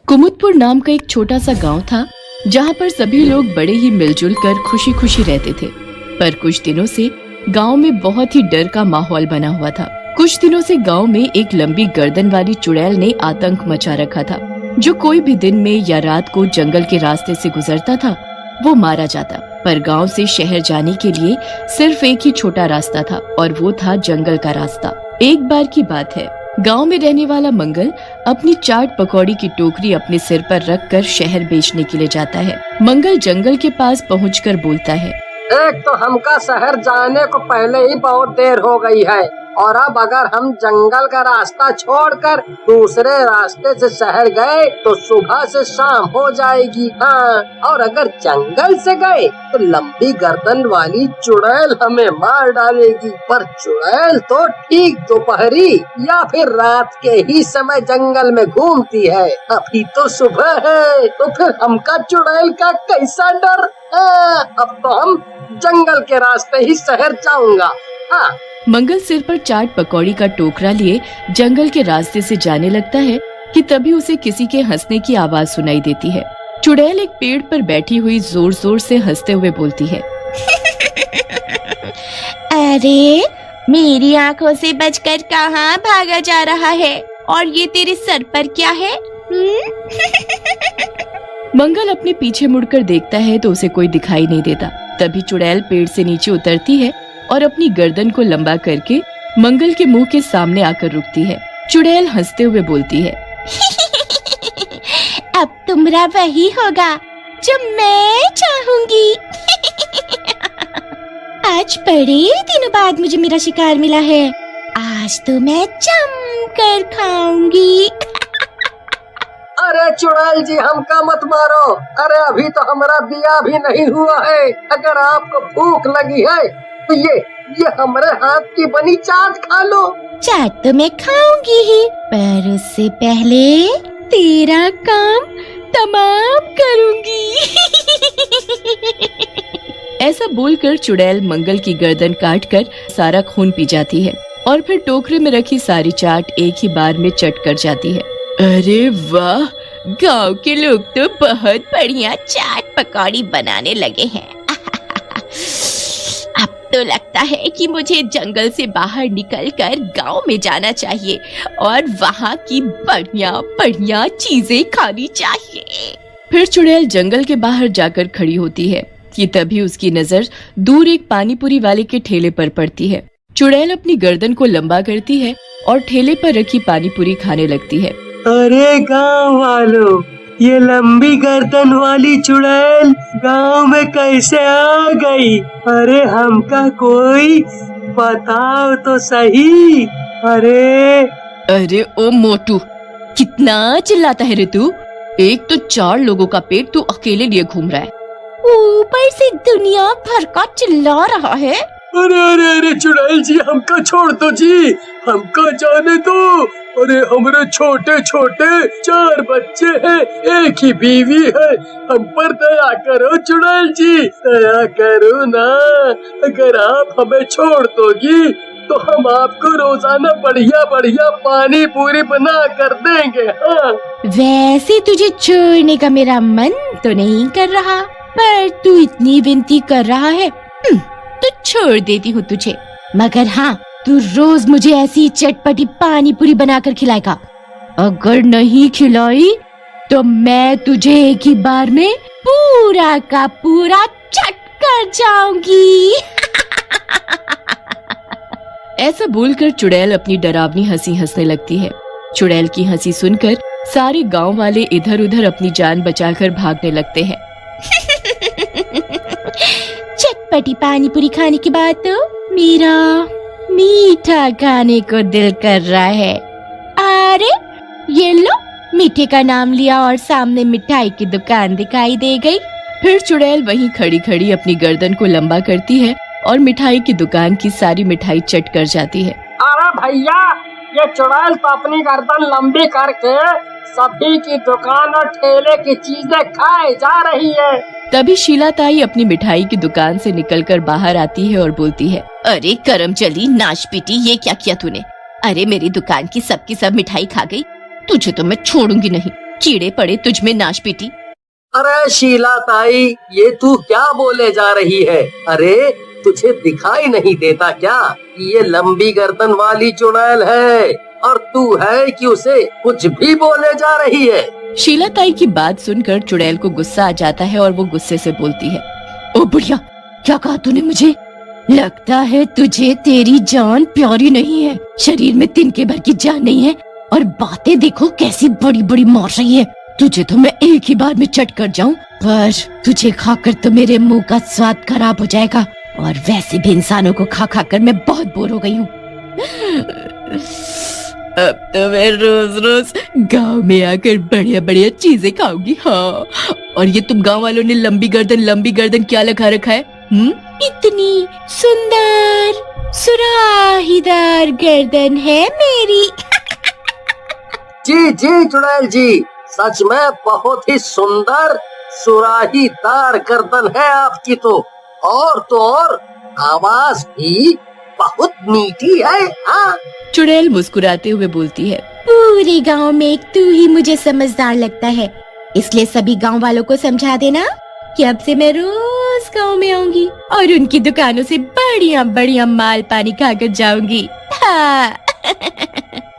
कुमुदपुर नाम का एक छोटा सा गांव था जहां पर सभी लोग बड़े ही मिलजुल कर खुशी खुशी रहते थे। पर कुछ दिनों से गांव में बहुत ही डर का माहौल बना हुआ था। कुछ दिनों से गांव में एक लंबी गर्दन वाली चुड़ैल ने आतंक मचा रखा था। जो कोई भी दिन में या रात को जंगल के रास्ते से गुजरता था वो मारा जाता। पर गांव से शहर जाने के लिए सिर्फ एक ही छोटा रास्ता था और वो था जंगल का रास्ता। एक बार की बात है, गांव में रहने वाला मंगल अपनी चाट पकौड़ी की टोकरी अपने सिर पर रखकर शहर बेचने के लिए जाता है। मंगल जंगल के पास पहुंचकर बोलता है, एक तो हमका शहर जाने को पहले ही बहुत देर हो गई है और अब अगर हम जंगल का रास्ता छोड़कर दूसरे रास्ते से शहर गए तो सुबह से शाम हो जाएगी। हाँ, और अगर जंगल से गए तो लंबी गर्दन वाली चुड़ैल हमें मार डालेगी। पर चुड़ैल तो ठीक दोपहरी या फिर रात के ही समय जंगल में घूमती है। अभी तो सुबह है तो फिर हमका चुड़ैल का कैसा डर। अब तो हम जंगल के रास्ते ही शहर जाऊंगा। हाँ। मंगल सिर पर चाट पकौड़ी का टोकरा लिए जंगल के रास्ते से जाने लगता है कि तभी उसे किसी के हंसने की आवाज सुनाई देती है। चुड़ैल एक पेड़ पर बैठी हुई जोर जोर से हंसते हुए बोलती है, अरे मेरी आंखों से बचकर कहाँ भागा जा रहा है और ये तेरे सर पर क्या है? मंगल अपने पीछे मुड़कर देखता है तो उसे कोई दिखाई नहीं देता। तभी चुड़ैल पेड़ से नीचे उतरती है और अपनी गर्दन को लंबा करके मंगल के मुंह के सामने आकर रुकती है। चुड़ैल हंसते हुए बोलती है, अब तुमरा वही होगा जो मैं चाहूंगी। आज बड़े दिनों बाद मुझे मेरा शिकार मिला है। आज तो मैं जम कर खाऊंगी। अरे चुड़ैल जी, हमका मत मारो। अरे अभी तो हमारा बिया भी नहीं हुआ है। अगर आपको भूख लगी है तो ये हमारे हाथ की बनी चाट खा लो। चाट तो मैं खाऊंगी ही, पर उससे पहले तेरा काम तमाम करूंगी। ऐसा बोलकर चुड़ैल मंगल की गर्दन काटकर सारा खून पी जाती है और फिर टोकरे में रखी सारी चाट एक ही बार में चट कर जाती है। अरे वाह, गांव के लोग तो बहुत बढ़िया चाट पकौड़ी बनाने लगे हैं। अब तो लगता है कि मुझे जंगल से बाहर निकलकर गांव में जाना चाहिए और वहाँ की बढ़िया बढ़िया चीजें खानी चाहिए। फिर चुड़ैल जंगल के बाहर जाकर खड़ी होती है कि तभी उसकी नजर दूर एक पानीपुरी वाले के ठेले पर पड़ती है। चुड़ैल अपनी गर्दन को लंबा करती है और ठेले पर रखी पानीपुरी खाने लगती है। अरे गांव वालों, ये लंबी गर्दन वाली चुड़ैल गांव में कैसे आ गई? अरे हमका कोई बताओ तो सही। अरे ओ मोटू, कितना चिल्लाता है रे तू? एक तो 4 लोगों का पेट तू अकेले लिए घूम रहा है, ऊपर से दुनिया भर का चिल्ला रहा है। अरे चुड़ैल जी, हमका छोड़ दो जी, हमका जाने दो। अरे हमारे छोटे छोटे 4 बच्चे हैं, एक ही बीवी है। हम पर दया करो चुड़ैल जी, दया करो ना। अगर आप हमें छोड़ दोगी तो हम आपको रोजाना बढ़िया बढ़िया पानी पूरी बना कर देंगे। हाँ। वैसे तुझे छोड़ने का मेरा मन तो नहीं कर रहा, पर तू इतनी विनती कर रहा है तो छोड़ देती हूँ तुझे। मगर हाँ, तू रोज मुझे ऐसी चटपटी पानी पूरी बनाकर खिलाएगा। अगर नहीं खिलाई तो मैं तुझे एक ही बार में पूरा का पूरा चट कर जाऊंगी। ऐसा बोलकर चुड़ैल अपनी डरावनी हंसी हंसने लगती है। चुड़ैल की हंसी सुनकर सारे गांव वाले इधर उधर अपनी जान बचाकर भागने लगते हैं। चटपटी पानी पूरी खाने के बाद तो मेरा मीठा खाने को दिल कर रहा है। अरे ये लो, मीठे का नाम लिया और सामने मिठाई की दुकान दिखाई दे गई। फिर चुड़ैल वहीं खड़ी खड़ी अपनी गर्दन को लंबा करती है और मिठाई की दुकान की सारी मिठाई चट कर जाती है। अरे भैया, ये चुड़ैल तो अपनी गर्दन लंबी करके सभी की दुकान और ठेले की चीजें खाए जा रही है। तभी शीला ताई अपनी मिठाई की दुकान से निकलकर बाहर आती है और बोलती है, अरे करमचली नाशपीटी, ये क्या किया तूने? अरे मेरी दुकान की सब मिठाई खा गई, तुझे तो मैं छोड़ूंगी नहीं। कीड़े पड़े तुझ में नाश पीटी। अरे शीला ताई, ये तू क्या बोले जा रही है? अरे तुझे दिखाई नहीं देता क्या कि ये लंबी गर्दन वाली चुड़ैल है, और तू है कि उसे कुछ भी बोले जा रही है? शीला ताई की बात सुनकर चुड़ैल को गुस्सा आ जाता है और वो गुस्से से बोलती है, ओ बुढ़िया, क्या कहा तूने मुझे? लगता है तुझे तेरी जान प्यारी नहीं है। शरीर में तिनके भर की जान नहीं है और बातें देखो कैसी बड़ी बड़ी मार रही है। तुझे तो मैं एक ही बार में चट कर जाऊं, पर तुझे खाकर तो मेरे मुंह का स्वाद खराब हो जाएगा, और वैसे भी इंसानों को खा खा कर मैं बहुत बोर हो गई हूँ। अब तो मैं रोज रोज गांव में आकर बढ़िया बढ़िया चीजें खाऊंगी। हाँ, और ये तुम गांव वालों ने लंबी गर्दन क्या लगा रखा है? इतनी सुंदर सुराहीदार गर्दन है मेरी। जी जी चुड़ैल जी, सच में बहुत ही सुंदर सुराहीदार गर्दन है आपकी तो और आवाज भी बहुत मीठी है। हाँ, चुड़ैल मुस्कुराते हुए बोलती है, पूरे गांव में एक तू ही मुझे समझदार लगता है, इसलिए सभी गांव वालों को समझा देना कि अब से मैं रोज गांव में आऊंगी और उनकी दुकानों से बढ़िया बढ़िया माल पानी खाकर जाऊंगी। हाँ।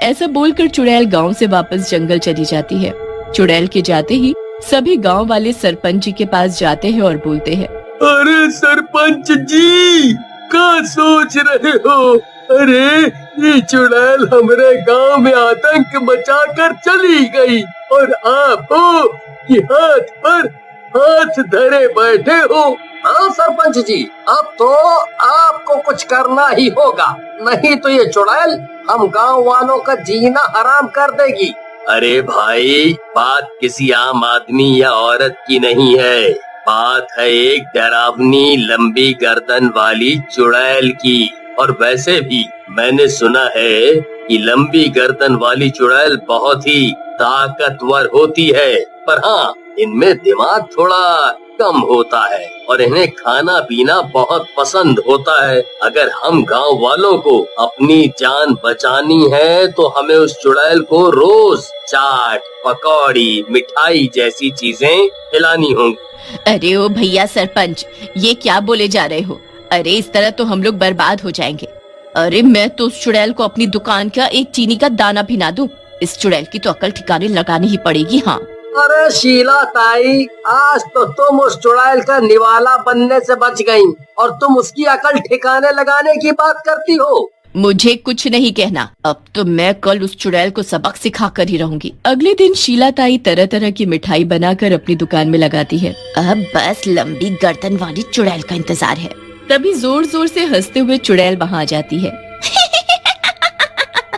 ऐसा बोलकर चुड़ैल गांव से वापस जंगल चली जाती है। चुड़ैल के जाते ही सभी गांव वाले सरपंच जी के पास जाते हैं और बोलते हैं, अरे सरपंच जी, क्या सोच रहे हो? अरे ये चुड़ैल हमारे गांव में आतंक मचाकर चली गई और आप हो कि हाथ पर हाथ धरे बैठे हो। हाँ सरपंच जी, अब तो आपको कुछ करना ही होगा, नहीं तो ये चुड़ैल हम गांव वालों का जीना हराम कर देगी। अरे भाई, बात किसी आम आदमी या औरत की नहीं है, बात है एक डरावनी लंबी गर्दन वाली चुड़ैल की। और वैसे भी मैंने सुना है कि लंबी गर्दन वाली चुड़ैल बहुत ही ताकतवर होती है, पर हाँ, इनमें दिमाग थोड़ा कम होता है और इन्हें खाना पीना बहुत पसंद होता है। अगर हम गांव वालों को अपनी जान बचानी है तो हमें उस चुड़ैल को रोज चाट, पकौड़ी, मिठाई जैसी चीजें खिलानी होंगी। अरे ओ भैया सरपंच, ये क्या बोले जा रहे हो? अरे इस तरह तो हम लोग बर्बाद हो जाएंगे। अरे मैं तो उस चुड़ैल को अपनी दुकान का एक चीनी का दाना भी ना दूं। इस चुड़ैल की तो अकल ठिकाने लगानी ही पड़ेगी। हाँ, अरे शीला ताई, आज तो तुम उस चुड़ैल का निवाला बनने से बच गई और तुम उसकी अकल ठिकाने लगाने की बात करती हो। मुझे कुछ नहीं कहना, अब तो मैं कल उस चुड़ैल को सबक सिखा कर ही रहूंगी। अगले दिन शीला ताई तरह तरह की मिठाई बनाकर अपनी दुकान में लगाती है। अब बस लंबी गर्दन वाली चुड़ैल का इंतजार है। तभी जोर जोर से हंसते हुए चुड़ैल वहाँ आ जाती है।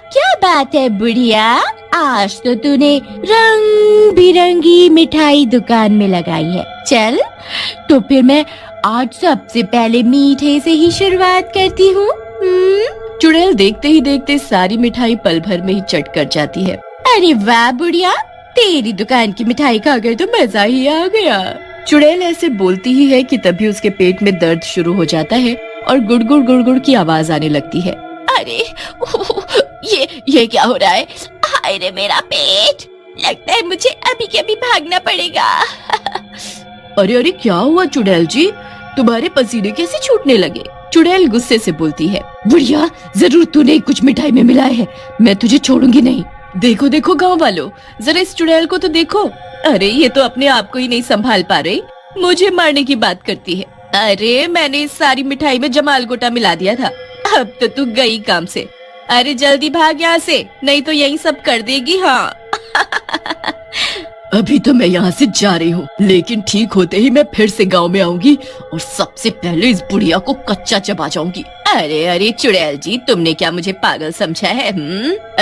क्या बात है बुढ़िया, आज तो तूने रंग बिरंगी मिठाई दुकान में लगाई है। चल तो फिर मैं आज सबसे पहले मीठे से ही शुरुआत करती हूँ। चुड़ैल देखते ही देखते सारी मिठाई पल भर में ही चट कर जाती है। अरे वाह बुढ़िया, तेरी दुकान की मिठाई खाकर तो मजा ही आ गया। चुड़ैल ऐसे बोलती ही है कि तभी उसके पेट में दर्द शुरू हो जाता है और गुड़गुड़ गुड़गुड़ की आवाज आने लगती है। अरे ये क्या हो रहा है? हाय रे मेरा पेट, लगता है मुझे अभी के अभी भागना पड़ेगा। अरे अरे क्या हुआ चुड़ैल जी, तुम्हारे पसीने कैसे छूटने लगे? चुड़ैल गुस्से से बोलती है। बुढ़िया, जरूर तूने कुछ मिठाई में मिलाया है, मैं तुझे छोड़ूंगी नहीं। देखो देखो गांव वालों, जरा इस चुड़ैल को तो देखो। अरे ये तो अपने आप को ही नहीं संभाल पा रही, मुझे मारने की बात करती है। अरे मैंने इस सारी मिठाई में जमाल गोटा मिला दिया था, अब तो तू गई काम से। अरे जल्दी भाग यहाँ से, नहीं तो यही सब कर देगी। हाँ। अभी तो मैं यहाँ से जा रही हूँ, लेकिन ठीक होते ही मैं फिर से गांव में आऊंगी और सबसे पहले इस बुढ़िया को कच्चा चबा जाऊंगी। अरे अरे चुड़ैल जी, तुमने क्या मुझे पागल समझा है?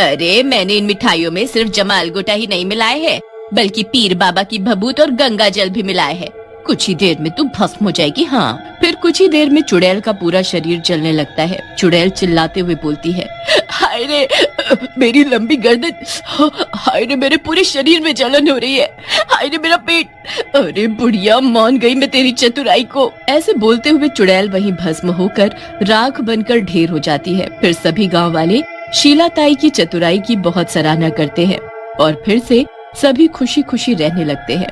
अरे मैंने इन मिठाइयों में सिर्फ जमाल गोटा ही नहीं मिलाए है, बल्कि पीर बाबा की भभूत और गंगा जल भी मिलाए है। कुछ ही देर में तू भस्म हो जाएगी। हाँ। फिर कुछ ही देर में चुड़ैल का पूरा शरीर जलने लगता है। चुड़ैल चिल्लाते हुए बोलती है, हाय रे मेरी लंबी गर्दन, हाय रे मेरे पूरे शरीर में जलन हो रही है, हाय रे मेरा पेट। अरे बुढ़िया, मान गई मैं तेरी चतुराई को। ऐसे बोलते हुए चुड़ैल वहीं भस्म होकर राख बनकर ढेर हो जाती है। फिर सभी गाँव वाले शीला ताई की चतुराई की बहुत सराहना करते हैं और फिर से सभी खुशी खुशी रहने लगते हैं।